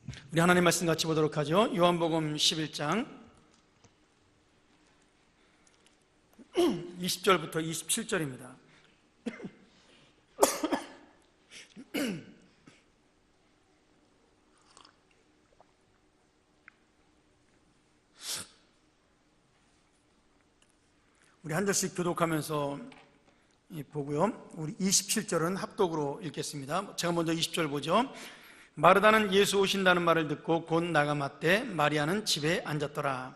우리 하나님 말씀 같이 보도록 하죠. 요한복음 11장 20절부터 27절입니다. 우리 한 절씩 교독하면서 보고요. 우리 27절은 합독으로 읽겠습니다. 제가 먼저 20절 보죠. 마르다는 예수 오신다는 말을 듣고 곧 나가 맞되 마리아는 집에 앉았더라.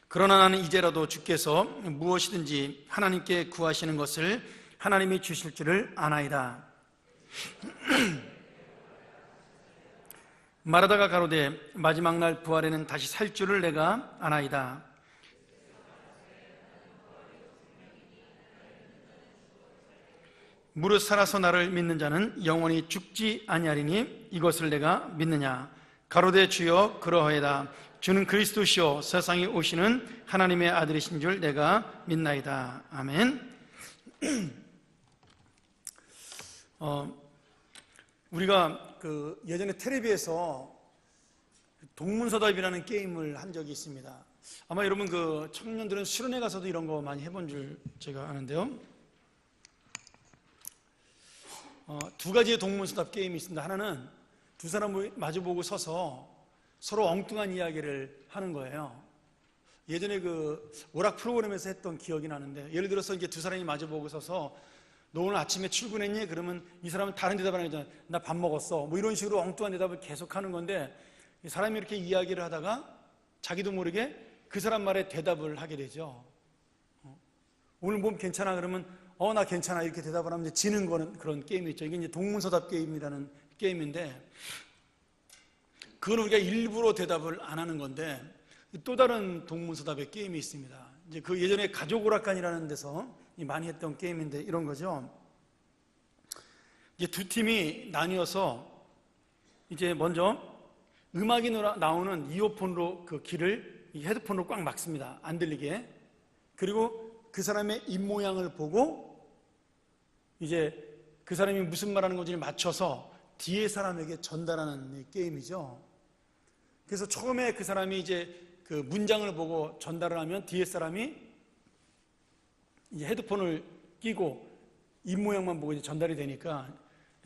그러나 나는 이제라도 주께서 무엇이든지 하나님께 구하시는 것을 하나님이 주실 줄을 아나이다. 마르다가 가로되 마지막 날 부활에는 다시 살 줄을 내가 아나이다. 무릇 살아서 나를 믿는 자는 영원히 죽지 아니하리니 이것을 내가 믿느냐. 가로되 주여 그러하이다. 주는 그리스도시요 세상에 오시는 하나님의 아들이신 줄 내가 믿나이다. 아멘. 우리가 예전에 텔레비에서 동문서답이라는 게임을 한 적이 있습니다. 아마 여러분 청년들은 수련회 가서도 이런 거 많이 해본 줄 제가 아는데요. 두 가지의 동문서답 게임이 있습니다. 하나는 두 사람을 마주보고 서서 서로 엉뚱한 이야기를 하는 거예요. 예전에 오락 프로그램에서 했던 기억이 나는데, 예를 들어서 이제 두 사람이 마주보고 서서 너 오늘 아침에 출근했니? 그러면 이 사람은 다른 대답을 하잖아요. 나 밥 먹었어. 뭐 이런 식으로 엉뚱한 대답을 계속 하는 건데, 이 사람이 이렇게 이야기를 하다가 자기도 모르게 그 사람 말에 대답을 하게 되죠. 오늘 몸 괜찮아? 그러면 나 괜찮아 이렇게 대답을 하면 이제 지는 거는 그런 게임이 있죠. 이게 이제 동문서답 게임이라는 게임인데, 그건 우리가 일부러 대답을 안 하는 건데, 또 다른 동문서답의 게임이 있습니다. 이제 예전에 가족 오락관이라는 데서 많이 했던 게임인데 이런 거죠. 이제 두 팀이 나뉘어서 이제 먼저 음악이 나오는 이어폰으로 헤드폰으로 꽉 막습니다. 안 들리게. 그리고 그 사람의 입모양을 보고 이제 그 사람이 무슨 말하는 건지 맞춰서 뒤에 사람에게 전달하는 게임이죠. 그래서 처음에 그 사람이 이제 그 문장을 보고 전달을 하면 뒤에 사람이 이제 헤드폰을 끼고 입모양만 보고 이제 전달이 되니까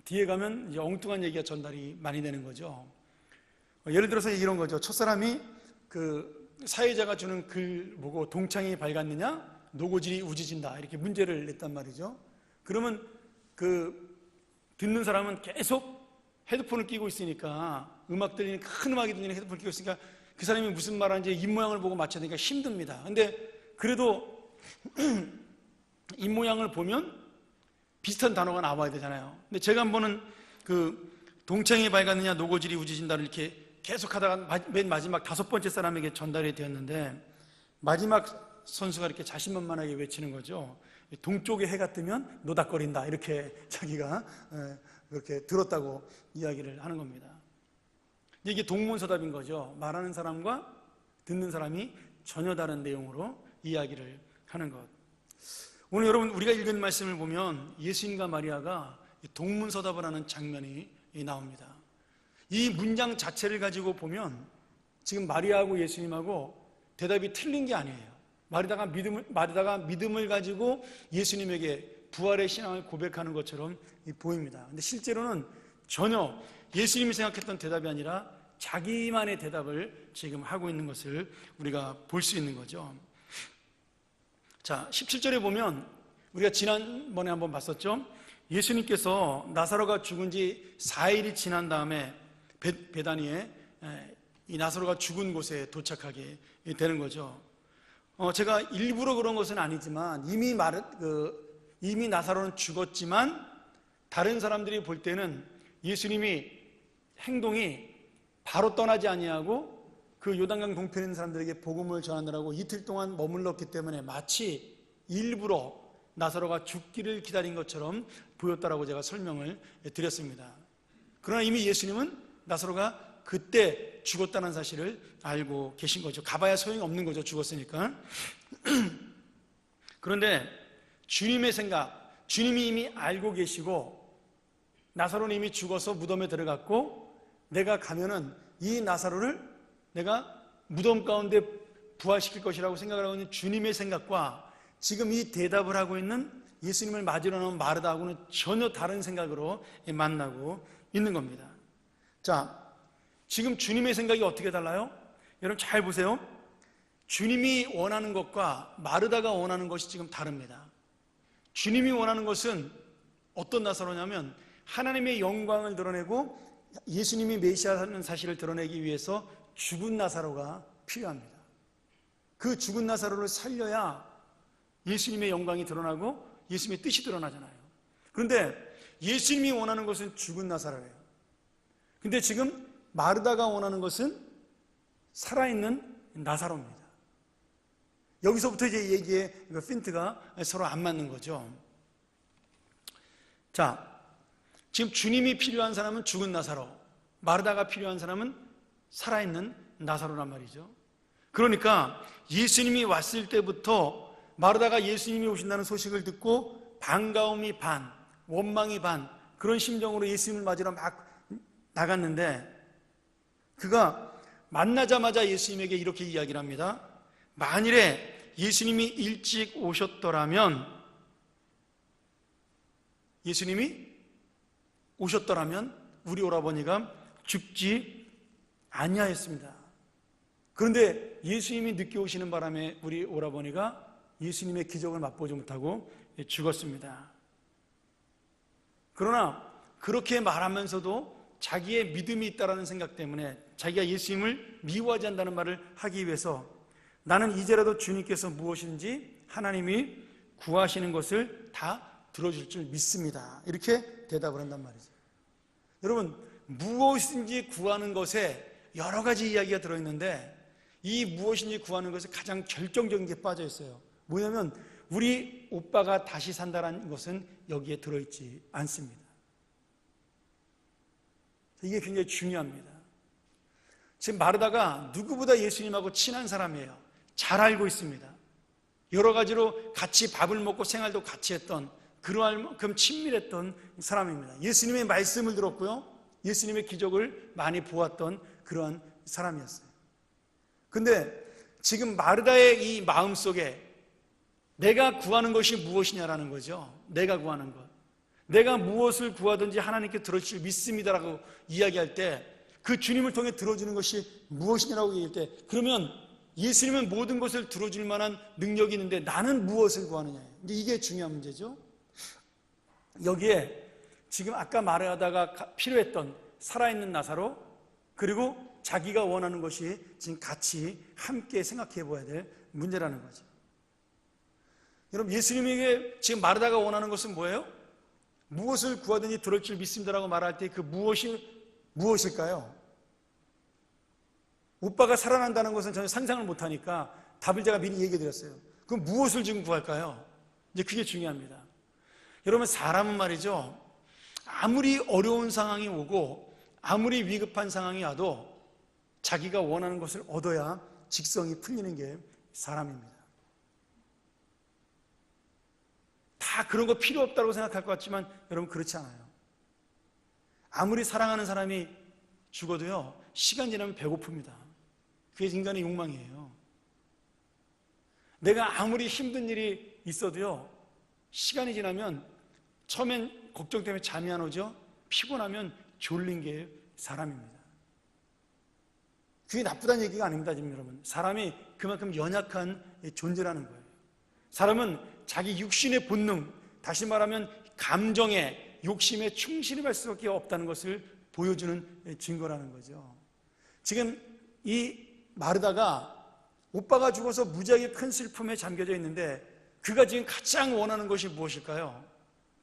뒤에 가면 이제 엉뚱한 얘기가 전달이 많이 되는 거죠. 예를 들어서 이런 거죠. 첫사람이 사회자가 주는 글 보고 동창이 밝았느냐? 노고질이 우지진다. 이렇게 문제를 냈단 말이죠. 그러면 듣는 사람은 계속 헤드폰을 끼고 있으니까, 음악 들리는 큰 음악이 들리는 헤드폰을 끼고 있으니까 그 사람이 무슨 말하는지 입모양을 보고 맞춰야 되니까 힘듭니다. 근데 그래도 입모양을 보면 비슷한 단어가 나와야 되잖아요. 근데 제가 한 번은 동창이 밝았느냐 노고질이 우지진다를 이렇게 계속 하다가 맨 마지막 5번째 사람에게 전달이 되었는데, 마지막 선수가 이렇게 자신만만하게 외치는 거죠. 동쪽에 해가 뜨면 노닥거린다. 이렇게 자기가 그렇게 들었다고 이야기를 하는 겁니다. 이게 동문서답인 거죠. 말하는 사람과 듣는 사람이 전혀 다른 내용으로 이야기를 하는 것. 오늘 여러분 우리가 읽은 말씀을 보면 예수님과 마리아가 동문서답을 하는 장면이 나옵니다. 이 문장 자체를 가지고 보면 지금 마리아하고 예수님하고 대답이 틀린 게 아니에요. 마리다가 믿음을 가지고 예수님에게 부활의 신앙을 고백하는 것처럼 보입니다. 근데 실제로는 전혀 예수님이 생각했던 대답이 아니라 자기만의 대답을 지금 하고 있는 것을 우리가 볼 수 있는 거죠. 자, 17절에 보면 우리가 지난번에 한번 봤었죠. 예수님께서 나사로가 죽은 지 4일이 지난 다음에 베다니에 이 나사로가 죽은 곳에 도착하게 되는 거죠. 제가 일부러 그런 것은 아니지만 이미 나사로는 죽었지만 다른 사람들이 볼 때는 예수님이 행동이 바로 떠나지 아니하고 요단강 동편에 있는 사람들에게 복음을 전하느라고 이틀 동안 머물렀기 때문에 마치 일부러 나사로가 죽기를 기다린 것처럼 보였다라고 제가 설명을 드렸습니다. 그러나 이미 예수님은 나사로가 그때 죽었다는 사실을 알고 계신 거죠. 가봐야 소용이 없는 거죠. 죽었으니까. 그런데 주님의 생각, 주님이 이미 알고 계시고 나사로는 이미 죽어서 무덤에 들어갔고 내가 가면은 이 나사로를 내가 무덤 가운데 부활시킬 것이라고 생각을 하고 있는 주님의 생각과 지금 이 대답을 하고 있는 예수님을 맞으러 나온 마르다하고는 전혀 다른 생각으로 만나고 있는 겁니다. 자, 지금 주님의 생각이 어떻게 달라요? 여러분 잘 보세요. 주님이 원하는 것과 마르다가 원하는 것이 지금 다릅니다. 주님이 원하는 것은 어떤 나사로냐면 하나님의 영광을 드러내고 예수님이 메시아라는 사실을 드러내기 위해서 죽은 나사로가 필요합니다. 그 죽은 나사로를 살려야 예수님의 영광이 드러나고 예수님의 뜻이 드러나잖아요. 그런데 예수님이 원하는 것은 죽은 나사로예요. 근데 지금 마르다가 원하는 것은 살아있는 나사로입니다. 여기서부터 이제 얘기의 핀트가 서로 안 맞는 거죠. 자, 지금 주님이 필요한 사람은 죽은 나사로, 마르다가 필요한 사람은 살아있는 나사로란 말이죠. 그러니까 예수님이 왔을 때부터 마르다가 예수님이 오신다는 소식을 듣고 반가움이 반, 원망이 반, 그런 심정으로 예수님을 맞으러 막 나갔는데 그가 만나자마자 예수님에게 이렇게 이야기를 합니다. 만일에 예수님이 일찍 오셨더라면 우리 오라버니가 죽지 아니하였습니다. 그런데 예수님이 늦게 오시는 바람에 우리 오라버니가 예수님의 기적을 맛보지 못하고 죽었습니다. 그러나 그렇게 말하면서도 자기의 믿음이 있다는 생각 때문에 자기가 예수님을 미워하지 않는다는 말을 하기 위해서 나는 이제라도 주님께서 무엇인지 하나님이 구하시는 것을 다 들어줄 줄 믿습니다. 이렇게 대답을 한단 말이죠. 여러분, 무엇인지 구하는 것에 여러 가지 이야기가 들어있는데 이 무엇인지 구하는 것에 가장 결정적인 게 빠져 있어요. 뭐냐면 우리 오빠가 다시 산다는 것은 여기에 들어있지 않습니다. 이게 굉장히 중요합니다. 지금 마르다가 누구보다 예수님하고 친한 사람이에요. 잘 알고 있습니다. 여러 가지로 같이 밥을 먹고 생활도 같이 했던 그러할 만큼 친밀했던 사람입니다. 예수님의 말씀을 들었고요. 예수님의 기적을 많이 보았던 그러한 사람이었어요. 근데 지금 마르다의 이 마음속에 내가 구하는 것이 무엇이냐라는 거죠. 내가 구하는 것. 내가 무엇을 구하든지 하나님께 들어주실 믿습니다라고 이야기할 때 그 주님을 통해 들어주는 것이 무엇이냐라고 얘기할 때 그러면 예수님은 모든 것을 들어줄 만한 능력이 있는데 나는 무엇을 구하느냐. 이게 중요한 문제죠. 여기에 지금 아까 말하다가 필요했던 살아있는 나사로 그리고 자기가 원하는 것이 지금 같이 함께 생각해 보아야 될 문제라는 거죠. 여러분, 예수님에게 지금 마르다가 원하는 것은 뭐예요? 무엇을 구하든지 들을 줄 믿습니다라고 말할 때 그 무엇이 무엇일까요? 오빠가 살아난다는 것은 전혀 상상을 못하니까 답을 제가 미리 얘기해 드렸어요. 그럼 무엇을 지금 구할까요? 이제 그게 중요합니다. 여러분, 사람은 말이죠, 아무리 어려운 상황이 오고 아무리 위급한 상황이 와도 자기가 원하는 것을 얻어야 직성이 풀리는 게 사람입니다. 다 그런 거 필요 없다고 생각할 것 같지만 여러분, 그렇지 않아요. 아무리 사랑하는 사람이 죽어도요, 시간 지나면 배고픕니다. 그게 인간의 욕망이에요. 내가 아무리 힘든 일이 있어도요, 시간이 지나면 처음엔 걱정 때문에 잠이 안 오죠. 피곤하면 졸린 게 사람입니다. 그게 나쁘다는 얘기가 아닙니다. 지금 여러분, 사람이 그만큼 연약한 존재라는 거예요. 사람은 자기 육신의 본능, 다시 말하면 감정에, 욕심에 충실할 수밖에 없다는 것을 보여주는 증거라는 거죠. 지금 이 마르다가 오빠가 죽어서 무지하게 큰 슬픔에 잠겨져 있는데 그가 지금 가장 원하는 것이 무엇일까요?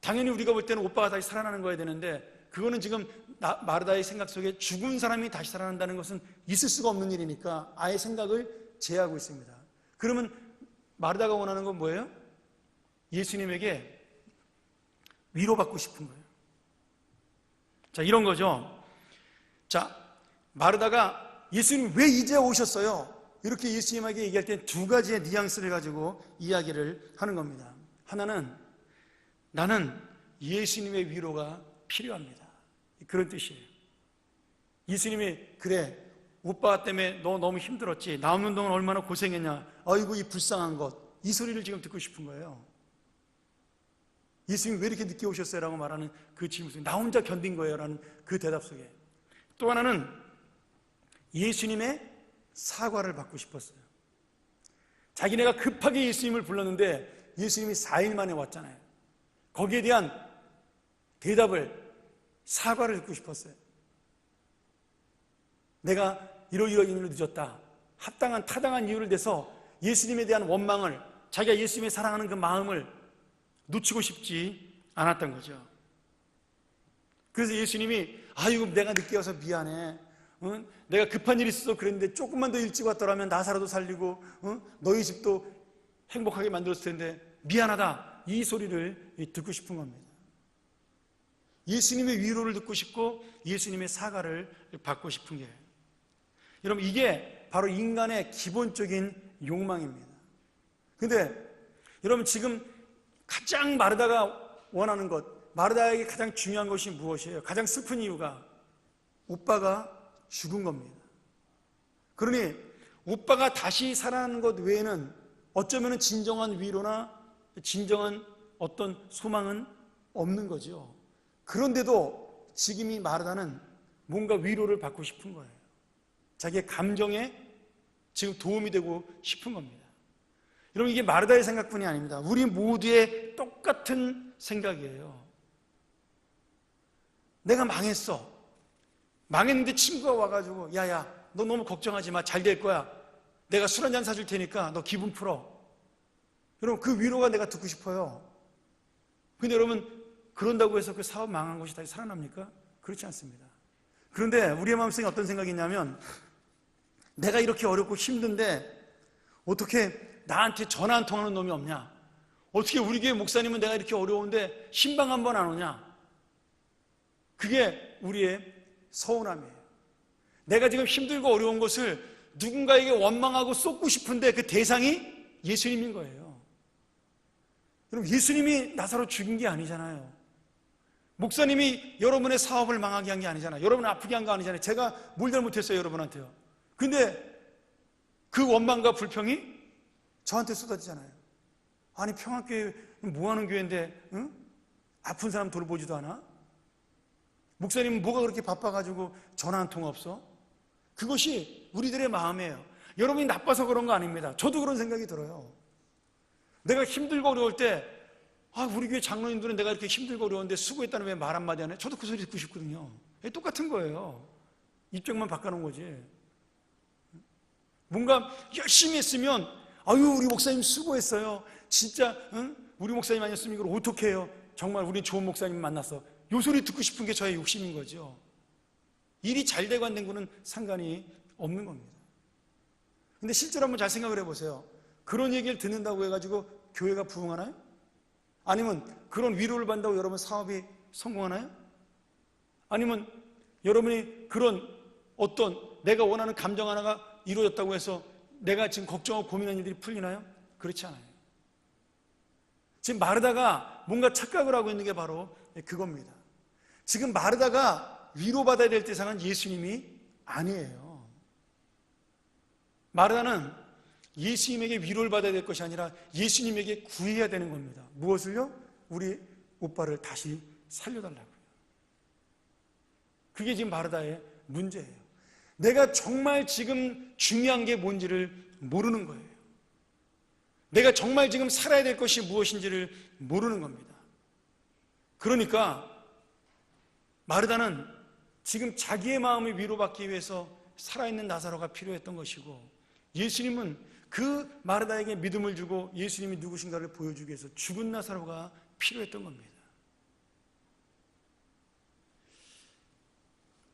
당연히 우리가 볼 때는 오빠가 다시 살아나는 거야 되는데 그거는 지금 마르다의 생각 속에 죽은 사람이 다시 살아난다는 것은 있을 수가 없는 일이니까 아예 생각을 제외하고 있습니다. 그러면 마르다가 원하는 건 뭐예요? 예수님에게 위로받고 싶은 거예요. 자, 이런 거죠. 자, 마르다가 예수님 왜 이제 오셨어요? 이렇게 예수님에게 얘기할 때 두 가지의 뉘앙스를 가지고 이야기를 하는 겁니다. 하나는 나는 예수님의 위로가 필요합니다. 그런 뜻이에요. 예수님이 그래 오빠 때문에 너 너무 힘들었지, 나 없는 동안 얼마나 고생했냐, 아이고 이 불쌍한 것, 이 소리를 지금 듣고 싶은 거예요. 예수님이 왜 이렇게 늦게 오셨어요? 라고 말하는 그 질문 속에 나 혼자 견딘 거예요 라는 그 대답 속에 또 하나는 예수님의 사과를 받고 싶었어요. 자기네가 급하게 예수님을 불렀는데 예수님이 4일 만에 왔잖아요. 거기에 대한 대답을, 사과를 듣고 싶었어요. 내가 이러이러한 일로 늦었다, 합당한 타당한 이유를 대서 예수님에 대한 원망을, 자기가 예수님을 사랑하는 그 마음을 놓치고 싶지 않았던 거죠. 그래서 예수님이 아이고 내가 늦게 와서 미안해, 응? 내가 급한 일이 있어서 그랬는데 조금만 더 일찍 왔더라면 나사로도 살리고 너희 집도 행복하게 만들었을 텐데 미안하다, 이 소리를 듣고 싶은 겁니다. 예수님의 위로를 듣고 싶고 예수님의 사과를 받고 싶은 게, 여러분 이게 바로 인간의 기본적인 욕망입니다. 근데 여러분 지금 가장 마르다가 원하는 것, 마르다에게 가장 중요한 것이 무엇이에요? 가장 슬픈 이유가 오빠가 죽은 겁니다. 그러니 오빠가 다시 살아나는 것 외에는 어쩌면 진정한 위로나 진정한 어떤 소망은 없는 거죠. 그런데도 지금 이 마르다는 뭔가 위로를 받고 싶은 거예요. 자기의 감정에 지금 도움이 되고 싶은 겁니다. 여러분 이게 마르다의 생각뿐이 아닙니다. 우리 모두의 똑같은 생각이에요. 내가 망했어. 망했는데 친구가 와가지고 야야 너 너무 걱정하지 마, 잘 될 거야, 내가 술 한잔 사줄 테니까 너 기분 풀어. 여러분 그 위로가 내가 듣고 싶어요. 근데 여러분 그런다고 해서 그 사업 망한 것이 다시 살아납니까? 그렇지 않습니다. 그런데 우리의 마음속에 어떤 생각이 있냐면, 내가 이렇게 어렵고 힘든데 어떻게 나한테 전화 한 통하는 놈이 없냐, 어떻게 우리 교회 목사님은 내가 이렇게 어려운데 신방 한 번 안 오냐. 그게 우리의 서운함이에요. 내가 지금 힘들고 어려운 것을 누군가에게 원망하고 쏟고 싶은데 그 대상이 예수님인 거예요. 여러분 예수님이 나사로 죽인 게 아니잖아요. 목사님이 여러분의 사업을 망하게 한 게 아니잖아요. 여러분을 아프게 한 거 아니잖아요. 제가 뭘 잘못했어요 여러분한테요. 근데 그 원망과 불평이 저한테 쏟아지잖아요. 아니 평화교회 뭐하는 교회인데 응? 아픈 사람 돌보지도 않아? 목사님은 뭐가 그렇게 바빠가지고 전화 한 통 없어? 그것이 우리들의 마음이에요. 여러분이 나빠서 그런 거 아닙니다. 저도 그런 생각이 들어요. 내가 힘들고 어려울 때 우리 교회 장로님들은 내가 이렇게 힘들고 어려운데 수고했다는 왜 말 한마디 안 해? 저도 그 소리 듣고 싶거든요. 똑같은 거예요. 입장만 바꿔놓은 거지. 뭔가 열심히 했으면 우리 목사님 수고했어요. 진짜 응? 우리 목사님 아니었으면 이걸 어떻게 해요? 정말 우리 좋은 목사님 만났어. 요 소리 듣고 싶은 게 저의 욕심인 거죠. 일이 잘 되고 안 된 거는 상관이 없는 겁니다. 근데 실제로 한번 잘 생각을 해보세요. 그런 얘기를 듣는다고 해가지고 교회가 부흥하나요? 아니면 그런 위로를 받는다고 여러분 사업이 성공하나요? 아니면 여러분이 그런 어떤 내가 원하는 감정 하나가 이루어졌다고 해서 내가 지금 걱정하고 고민하는 일들이 풀리나요? 그렇지 않아요. 지금 마르다가 뭔가 착각을 하고 있는 게 바로 그겁니다. 지금 마르다가 위로받아야 될 대상은 예수님이 아니에요. 마르다는 예수님에게 위로를 받아야 될 것이 아니라 예수님에게 구해야 되는 겁니다. 무엇을요? 우리 오빠를 다시 살려달라고요. 그게 지금 마르다의 문제예요. 내가 정말 지금 중요한 게 뭔지를 모르는 거예요. 내가 정말 지금 살아야 될 것이 무엇인지를 모르는 겁니다. 그러니까 마르다는 지금 자기의 마음을 위로받기 위해서 살아있는 나사로가 필요했던 것이고, 예수님은 그 마르다에게 믿음을 주고 예수님이 누구신가를 보여주기 위해서 죽은 나사로가 필요했던 겁니다.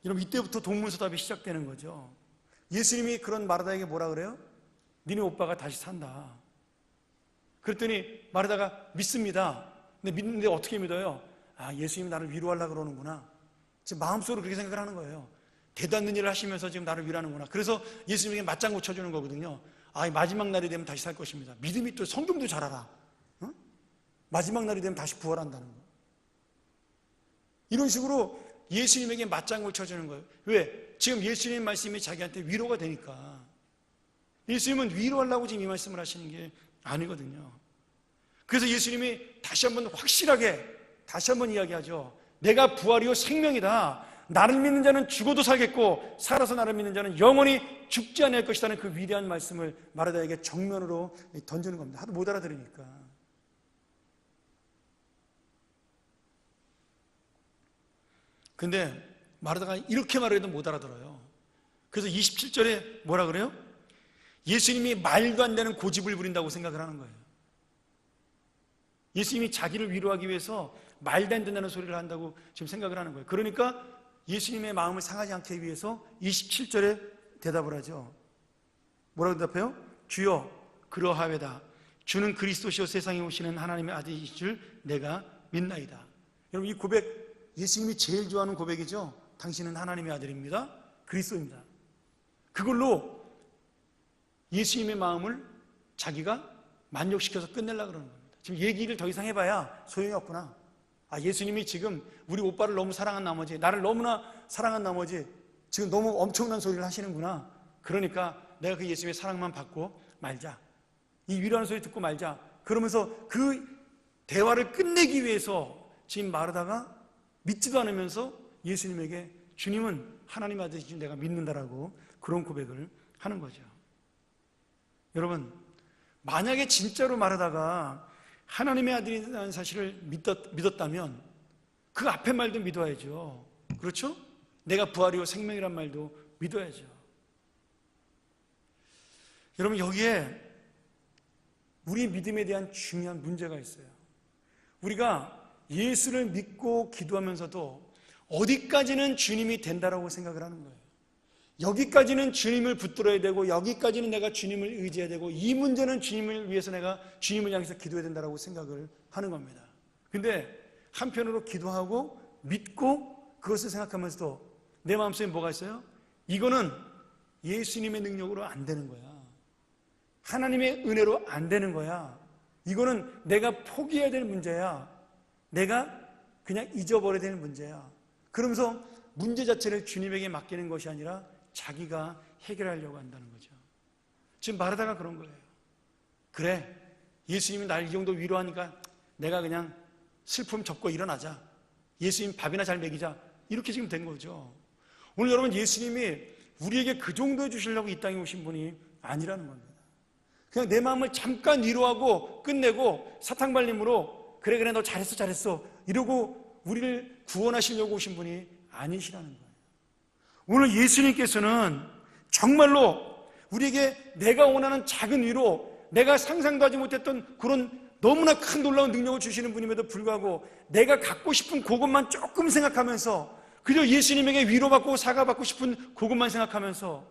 여러분 이때부터 동문서답이 시작되는 거죠. 예수님이 그런 마르다에게 뭐라 그래요? 니네 오빠가 다시 산다. 그랬더니 마르다가 믿습니다. 근데 믿는데 어떻게 믿어요? 예수님이 나를 위로하려고 그러는구나. 지금 마음속으로 그렇게 생각을 하는 거예요. 대도 않는 일을 하시면서 지금 나를 위로하는구나. 그래서 예수님에게 맞장구 쳐주는 거거든요. 마지막 날이 되면 다시 살 것입니다. 믿음이 또 성경도 잘 알아. 어? 마지막 날이 되면 다시 부활한다는 거예요. 이런 식으로 예수님에게 맞장구를 쳐주는 거예요. 왜? 지금 예수님 말씀이 자기한테 위로가 되니까. 예수님은 위로하려고 지금 이 말씀을 하시는 게 아니거든요. 그래서 예수님이 다시 한번 확실하게 다시 한번 이야기하죠. 내가 부활이요 생명이다. 나를 믿는 자는 죽어도 살겠고 살아서 나를 믿는 자는 영원히 죽지 않을 것이라는 그 위대한 말씀을 마르다에게 정면으로 던지는 겁니다. 하도 못 알아들으니까. 근데 마르다가 이렇게 말해도 못 알아들어요. 그래서 27절에 뭐라 그래요? 예수님이 말도 안 되는 고집을 부린다고 생각을 하는 거예요. 예수님이 자기를 위로하기 위해서 말도 안 된다는 소리를 한다고 지금 생각을 하는 거예요. 그러니까 예수님의 마음을 상하지 않게 위해서 27절에 대답을 하죠. 뭐라고 대답해요? 주여 그러하외다. 주는 그리스도시요 세상에 오시는 하나님의 아들이실 줄 내가 믿나이다. 여러분 이 고백 예수님이 제일 좋아하는 고백이죠. 당신은 하나님의 아들입니다. 그리스도입니다. 그걸로 예수님의 마음을 자기가 만족시켜서 끝내려고 그러는 겁니다. 지금 얘기를 더 이상 해봐야 소용이 없구나. 예수님이 지금 우리 오빠를 너무 사랑한 나머지, 나를 너무나 사랑한 나머지 지금 너무 엄청난 소리를 하시는구나. 그러니까 내가 그 예수님의 사랑만 받고 말자. 이 위로하는 소리 듣고 말자. 그러면서 그 대화를 끝내기 위해서 지금 마르다가 믿지도 않으면서 예수님에게 주님은 하나님 아들이신 내가 믿는다라고 그런 고백을 하는 거죠. 여러분, 만약에 진짜로 마르다가 하나님의 아들이라는 사실을 믿었다면 그 앞에 말도 믿어야죠. 그렇죠? 내가 부활이요 생명이란 말도 믿어야죠. 여러분 여기에 우리 믿음에 대한 중요한 문제가 있어요. 우리가 예수를 믿고 기도하면서도 어디까지는 주님이 된다라고 생각을 하는 거예요. 여기까지는 주님을 붙들어야 되고 여기까지는 내가 주님을 의지해야 되고 이 문제는 주님을 위해서 내가 주님을 향해서 기도해야 된다고 생각을 하는 겁니다. 근데 한편으로 기도하고 믿고 그것을 생각하면서도 내 마음속에 뭐가 있어요? 이거는 예수님의 능력으로 안 되는 거야. 하나님의 은혜로 안 되는 거야. 이거는 내가 포기해야 될 문제야. 내가 그냥 잊어버려야 되는 문제야. 그러면서 문제 자체를 주님에게 맡기는 것이 아니라 자기가 해결하려고 한다는 거죠. 지금 마르다가 그런 거예요. 그래, 예수님이 날 이 정도 위로하니까 내가 그냥 슬픔 접고 일어나자. 예수님 밥이나 잘 먹이자. 이렇게 지금 된 거죠. 오늘 여러분 예수님이 우리에게 그 정도 해주시려고 이 땅에 오신 분이 아니라는 겁니다. 그냥 내 마음을 잠깐 위로하고 끝내고 사탕발림으로 그래 너 잘했어 이러고 우리를 구원하시려고 오신 분이 아니시라는 거예요. 오늘 예수님께서는 정말로 우리에게 내가 원하는 작은 위로, 내가 상상도 하지 못했던 그런 너무나 큰 놀라운 능력을 주시는 분임에도 불구하고 내가 갖고 싶은 그것만 조금 생각하면서 그저 예수님에게 위로받고 사과받고 싶은 그것만 생각하면서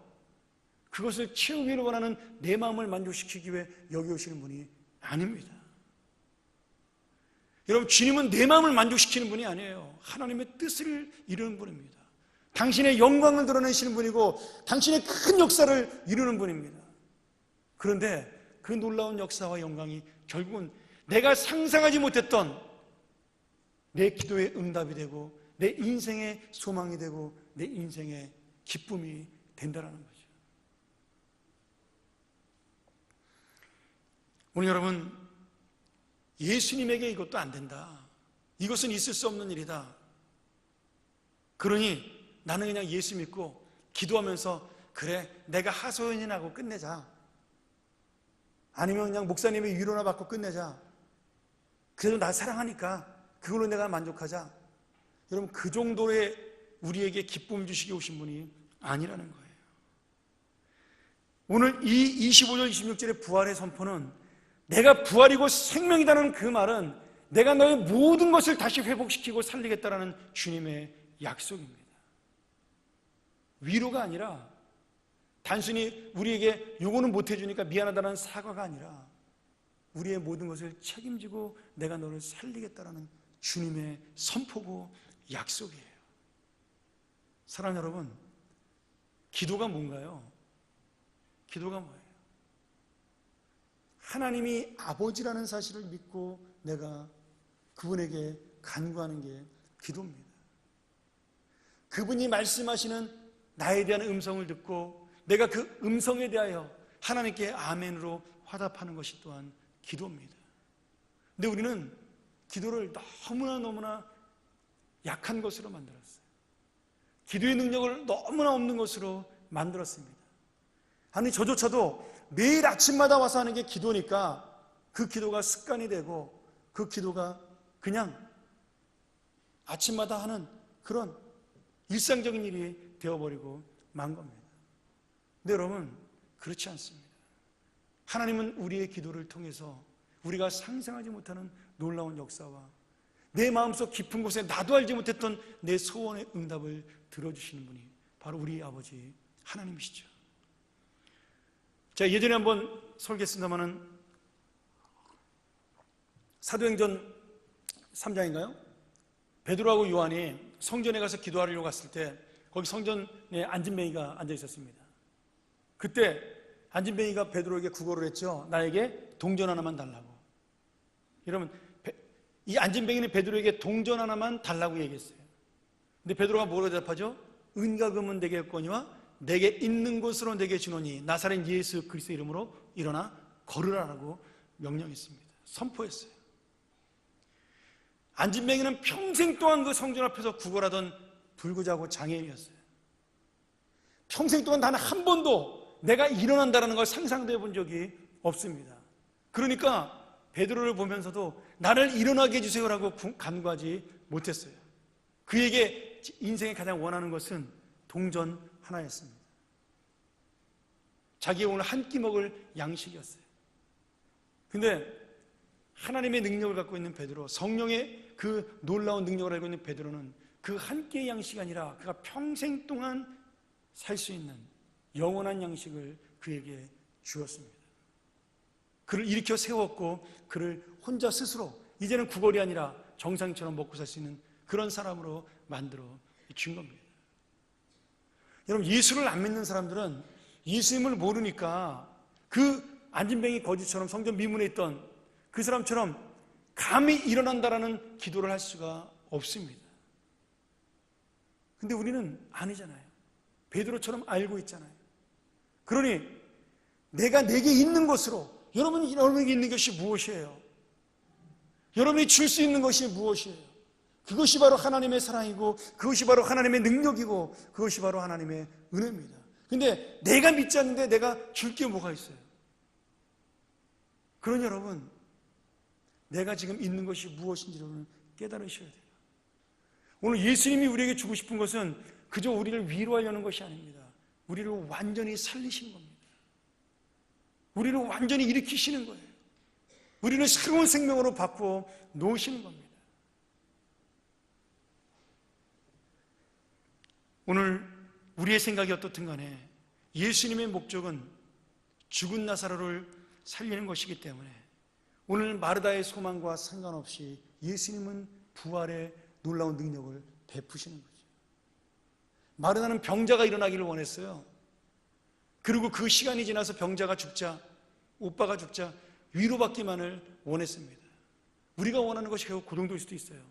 그것을 채우기를 원하는 내 마음을 만족시키기 위해 여기 오시는 분이 아닙니다. 여러분 주님은 내 마음을 만족시키는 분이 아니에요. 하나님의 뜻을 이루는 분입니다. 당신의 영광을 드러내시는 분이고 당신의 큰 역사를 이루는 분입니다. 그런데 그 놀라운 역사와 영광이 결국은 내가 상상하지 못했던 내 기도의 응답이 되고 내 인생의 소망이 되고 내 인생의 기쁨이 된다는 거죠. 오늘 여러분 예수님에게 이것도 안 된다. 이것은 있을 수 없는 일이다. 그러니 나는 그냥 예수 믿고 기도하면서 그래 내가 하소연이나고 끝내자. 아니면 그냥 목사님의 위로나 받고 끝내자. 그래도 나 사랑하니까 그걸로 내가 만족하자. 여러분 그 정도의 우리에게 기쁨 주시기 오신 분이 아니라는 거예요. 오늘 이 25절 26절의 부활의 선포는 내가 부활이고 생명이다는 그 말은 내가 너의 모든 것을 다시 회복시키고 살리겠다라는 주님의 약속입니다. 위로가 아니라 단순히 우리에게 요거는 못 해주니까 미안하다는 사과가 아니라 우리의 모든 것을 책임지고 내가 너를 살리겠다라는 주님의 선포고 약속이에요. 사랑하는 여러분, 기도가 뭔가요? 기도가 뭐예요? 하나님이 아버지라는 사실을 믿고 내가 그분에게 간구하는 게 기도입니다. 그분이 말씀하시는 나에 대한 음성을 듣고 내가 그 음성에 대하여 하나님께 아멘으로 화답하는 것이 또한 기도입니다. 근데 우리는 기도를 너무나 약한 것으로 만들었어요. 기도의 능력을 너무나 없는 것으로 만들었습니다. 아니, 저조차도 매일 아침마다 와서 하는 게 기도니까 그 기도가 습관이 되고 그 기도가 그냥 아침마다 하는 그런 일상적인 일이 되어버리고 만 겁니다. 근데 여러분, 그렇지 않습니다. 하나님은 우리의 기도를 통해서 우리가 상상하지 못하는 놀라운 역사와 내 마음속 깊은 곳에 나도 알지 못했던 내 소원의 응답을 들어주시는 분이 바로 우리 아버지 하나님이시죠. 제가 예전에 한번 설교했습니다마는 사도행전 3장인가요? 베드로하고 요한이 성전에 가서 기도하려고 갔을 때 거기 성전에 안진뱅이가 앉아 있었습니다. 그때 안진뱅이가 베드로에게 구걸을 했죠. 나에게 동전 하나만 달라고. 여러분, 이 안진뱅이는 베드로에게 동전 하나만 달라고 얘기했어요. 근데 베드로가 뭐라고 대답하죠? 은과 금은 내게 없거니와 내게 있는 곳으로 내게 주노니 나사렛 예수 그리스도 이름으로 일어나 걸으라라고 명령했습니다. 선포했어요. 안진뱅이는 평생 동안 그 성전 앞에서 구걸하던 불구자고 장애인이었어요. 평생 동안 단 한 번도 내가 일어난다는 걸 상상도 해본 적이 없습니다. 그러니까 베드로를 보면서도 나를 일어나게 해주세요라고 간구하지 못했어요. 그에게 인생에 가장 원하는 것은 동전 하나였습니다. 자기 오늘 한 끼 먹을 양식이었어요. 근데 하나님의 능력을 갖고 있는 베드로, 성령의 그 놀라운 능력을 알고 있는 베드로는 그 한 끼의 양식이 아니라 그가 평생 동안 살 수 있는 영원한 양식을 그에게 주었습니다. 그를 일으켜 세웠고 그를 혼자 스스로 이제는 구걸이 아니라 정상처럼 먹고 살 수 있는 그런 사람으로 만들어 준 겁니다. 여러분, 예수를 안 믿는 사람들은 예수님을 모르니까 그 안진뱅이 거지처럼 성전 미문에 있던 그 사람처럼 감히 일어난다라는 기도를 할 수가 없습니다. 근데 우리는 아니잖아요. 베드로처럼 알고 있잖아요. 그러니 내가 내게 있는 것으로, 여러분에게 있는 것이 무엇이에요? 여러분이 줄 수 있는 것이 무엇이에요? 그것이 바로 하나님의 사랑이고 그것이 바로 하나님의 능력이고 그것이 바로 하나님의 은혜입니다. 근데 내가 믿지 않는데 내가 줄 게 뭐가 있어요? 그러니 여러분, 내가 지금 있는 것이 무엇인지 여러분 깨달으셔야 돼요. 오늘 예수님이 우리에게 주고 싶은 것은 그저 우리를 위로하려는 것이 아닙니다. 우리를 완전히 살리신 겁니다. 우리를 완전히 일으키시는 거예요. 우리를 새로운 생명으로 바꾸어 놓으시는 겁니다. 오늘 우리의 생각이 어떻든 간에 예수님의 목적은 죽은 나사로를 살리는 것이기 때문에 오늘 마르다의 소망과 상관없이 예수님은 부활의 놀라운 능력을 베푸시는 거죠. 마르다는 병자가 일어나기를 원했어요. 그리고 그 시간이 지나서 병자가 죽자, 오빠가 죽자 위로받기만을 원했습니다. 우리가 원하는 것이 결국 그 정도일 수도 있어요.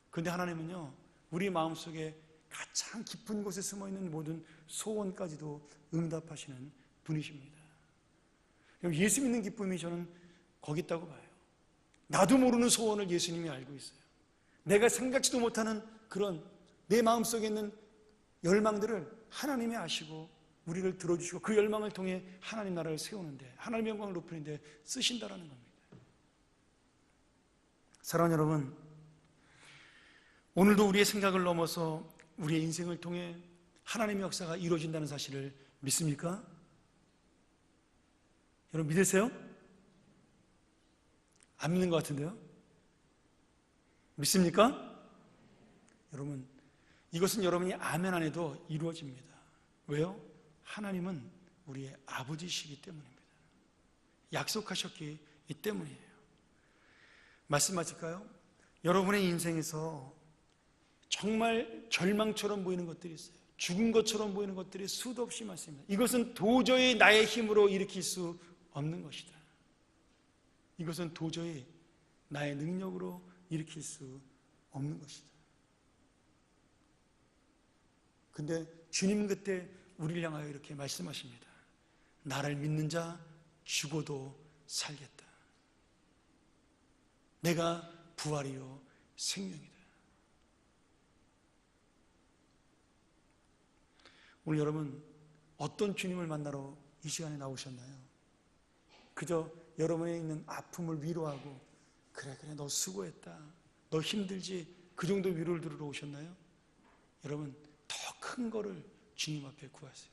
그런데 하나님은요, 우리 마음속에 가장 깊은 곳에 숨어있는 모든 소원까지도 응답하시는 분이십니다. 예수 믿는 기쁨이 저는 거기 있다고 봐요. 나도 모르는 소원을 예수님이 알고 있어요. 내가 생각지도 못하는 그런 내 마음속에 있는 열망들을 하나님이 아시고 우리를 들어주시고 그 열망을 통해 하나님 나라를 세우는데, 하나님의 영광을 높이는데 쓰신다라는 겁니다. 사랑하는 여러분, 오늘도 우리의 생각을 넘어서 우리의 인생을 통해 하나님의 역사가 이루어진다는 사실을 믿습니까? 여러분 믿으세요? 안 믿는 것 같은데요? 믿습니까? 여러분, 이것은 여러분이 아멘 안 해도 이루어집니다. 왜요? 하나님은 우리의 아버지시기 때문입니다. 약속하셨기 때문이에요. 말씀하실까요? 여러분의 인생에서 정말 절망처럼 보이는 것들이 있어요. 죽은 것처럼 보이는 것들이 수도 없이 많습니다. 이것은 도저히 나의 힘으로 일으킬 수 없는 것이다. 이것은 도저히 나의 능력으로 일으킬 수 없는 것이다. 근데 주님 그때 우리를 향하여 이렇게 말씀하십니다. 나를 믿는 자 죽어도 살겠다. 내가 부활이요 생명이다. 오늘 여러분 어떤 주님을 만나러 이 시간에 나오셨나요? 그저 여러분에 있는 아픔을 위로하고 그래 너 수고했다, 너 힘들지, 그 정도 위로를 들으러 오셨나요? 여러분 더 큰 거를 주님 앞에 구하세요.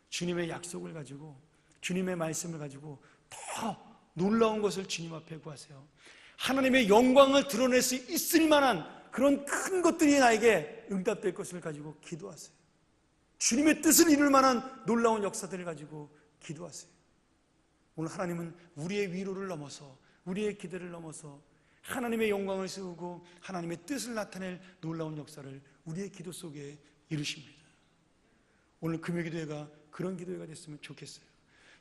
주님의 약속을 가지고, 주님의 말씀을 가지고 더 놀라운 것을 주님 앞에 구하세요. 하나님의 영광을 드러낼 수 있을 만한 그런 큰 것들이 나에게 응답될 것을 가지고 기도하세요. 주님의 뜻을 이룰 만한 놀라운 역사들을 가지고 기도하세요. 오늘 하나님은 우리의 위로를 넘어서, 우리의 기대를 넘어서 하나님의 영광을 세우고 하나님의 뜻을 나타낼 놀라운 역사를 우리의 기도 속에 이루십니다. 오늘 금요기도회가 그런 기도회가 됐으면 좋겠어요.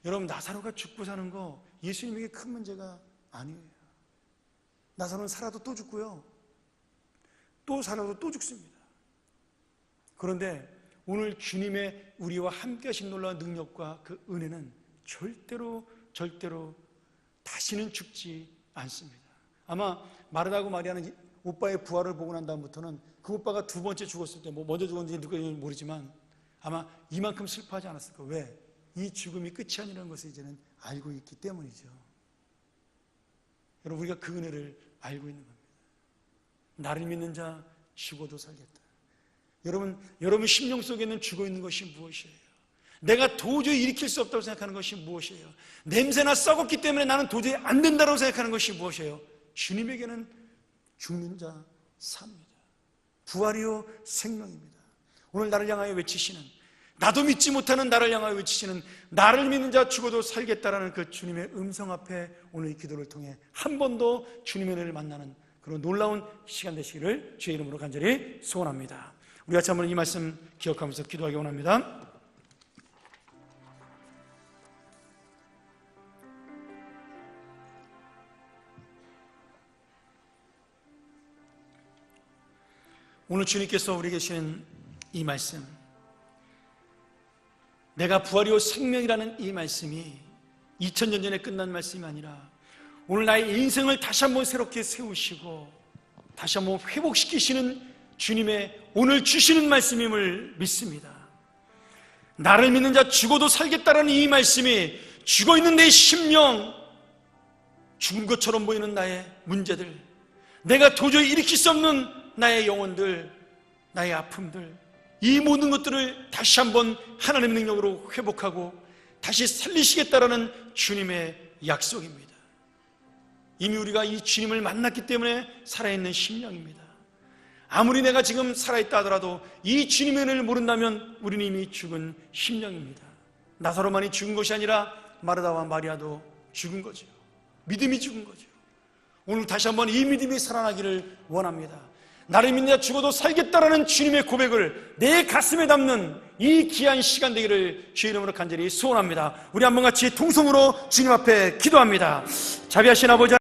여러분 나사로가 죽고 사는 거 예수님에게 큰 문제가 아니에요. 나사로는 살아도 또 죽고요, 또 살아도 또 죽습니다. 그런데 오늘 주님의 우리와 함께 하신 놀라운 능력과 그 은혜는 절대로 다시는 죽지 않습니다. 아마 마르다하고 마리아는 오빠의 부활을 보고 난 다음부터는 그 오빠가 두 번째 죽었을 때 먼저 죽었는지 누구인지 모르지만 아마 이만큼 슬퍼하지 않았을까. 왜? 이 죽음이 끝이 아니라는 것을 이제는 알고 있기 때문이죠. 여러분 우리가 그 은혜를 알고 있는 겁니다. 나를 믿는 자 죽어도 살겠다. 여러분 심령 속에 있는 죽어 있는 것이 무엇이에요? 내가 도저히 일으킬 수 없다고 생각하는 것이 무엇이에요? 냄새나 썩었기 때문에 나는 도저히 안 된다고 생각하는 것이 무엇이에요? 주님에게는 죽는 자 삽니다. 부활이요 생명입니다. 오늘 나를 향하여 외치시는, 나도 믿지 못하는 나를 향하여 외치시는, 나를 믿는 자 죽어도 살겠다라는 그 주님의 음성 앞에 오늘 이 기도를 통해 한 번 더 주님의 은혜를 만나는 그런 놀라운 시간 되시기를 주의 이름으로 간절히 소원합니다. 우리 같이 한번 이 말씀 기억하면서 기도하기 원합니다. 오늘 주님께서 우리에게 주시는 이 말씀, 내가 부활이요 생명이라는 이 말씀이 2000년 전에 끝난 말씀이 아니라 오늘 나의 인생을 다시 한번 새롭게 세우시고 다시 한번 회복시키시는 주님의 오늘 주시는 말씀임을 믿습니다. 나를 믿는 자 죽어도 살겠다라는 이 말씀이 죽어있는 내 심령, 죽은 것처럼 보이는 나의 문제들, 내가 도저히 일으킬 수 없는 나의 영혼들, 나의 아픔들, 이 모든 것들을 다시 한번 하나님의 능력으로 회복하고 다시 살리시겠다라는 주님의 약속입니다. 이미 우리가 이 주님을 만났기 때문에 살아있는 심령입니다. 아무리 내가 지금 살아있다 하더라도 이 주님의 은혜를 모른다면 우리는 이미 죽은 심령입니다. 나사로만이 죽은 것이 아니라 마르다와 마리아도 죽은 거죠. 믿음이 죽은 거죠. 오늘 다시 한번 이 믿음이 살아나기를 원합니다. 나를 믿는 자 죽어도 살겠다라는 주님의 고백을 내 가슴에 담는 이 귀한 시간 되기를 주의 이름으로 간절히 소원합니다. 우리 한번 같이 통성으로 주님 앞에 기도합니다. 자비하신 아버지,